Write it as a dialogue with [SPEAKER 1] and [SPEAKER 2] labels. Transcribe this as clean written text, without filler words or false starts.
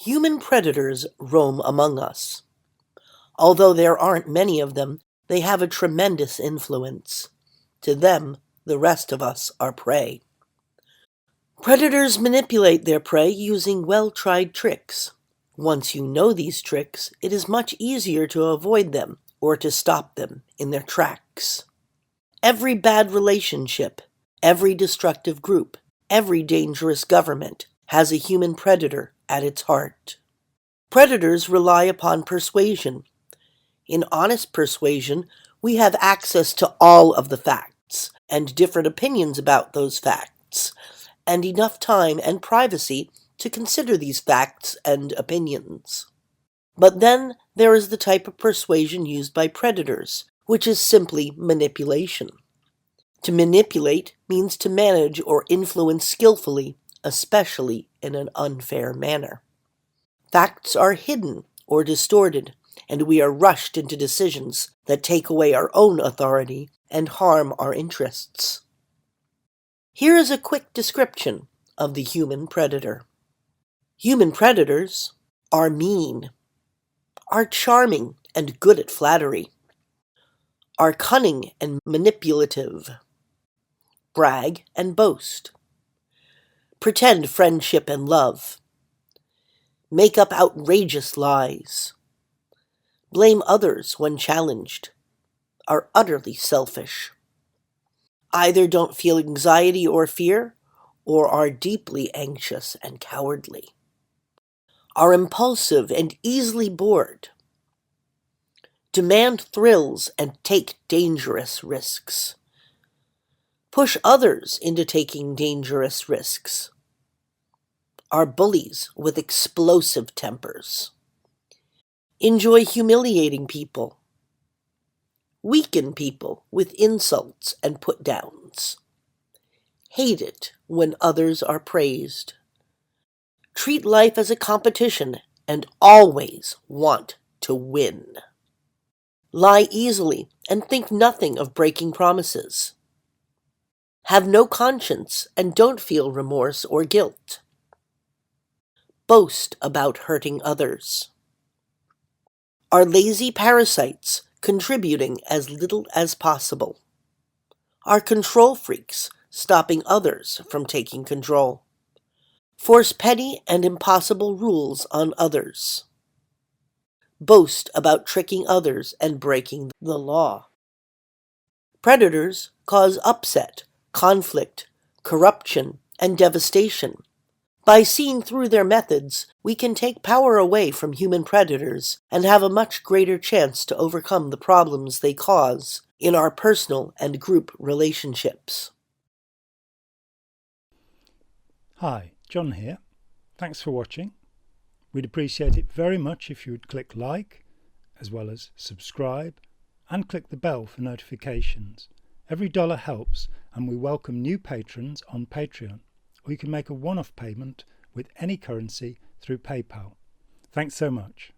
[SPEAKER 1] Human predators roam among us. Although there aren't many of them, they have a tremendous influence. To them, the rest of us are prey. Predators manipulate their prey using well-tried tricks. Once you know these tricks, it is much easier to avoid them or to stop them in their tracks. Every bad relationship, every destructive group, every dangerous government has a human predator at its heart. Predators rely upon persuasion. In honest persuasion, we have access to all of the facts and different opinions about those facts, and enough time and privacy to consider these facts and opinions. But then there is the type of persuasion used by predators, which is simply manipulation. To manipulate means to manage or influence skillfully, especially in an unfair manner. Facts are hidden or distorted, and we are rushed into decisions that take away our own authority and harm our interests. Here is a quick description of the human predator. Human predators are mean, are charming and good at flattery, are cunning and manipulative, brag and boast, pretend friendship and love, make up outrageous lies, blame others when challenged, are utterly selfish, either don't feel anxiety or fear, or are deeply anxious and cowardly, are impulsive and easily bored, demand thrills and take dangerous risks, push others into taking dangerous risks, are bullies with explosive tempers, enjoy humiliating people, weaken people with insults and put-downs, hate it when others are praised, treat life as a competition and always want to win, lie easily and think nothing of breaking promises, have no conscience and don't feel remorse or guilt, boast about hurting others, are lazy parasites contributing as little as possible, are control freaks stopping others from taking control, force petty and impossible rules on others, boast about tricking others and breaking the law. Predators cause upset, conflict, corruption, and devastation. By seeing through their methods, we can take power away from human predators and have a much greater chance to overcome the problems they cause in our personal and group relationships.
[SPEAKER 2] Hi, John here. Thanks for watching. We'd appreciate it very much if you would click like, as well as subscribe, and click the bell for notifications. Every dollar helps, and we welcome new patrons on Patreon, or you can make a one-off payment with any currency through PayPal. Thanks so much.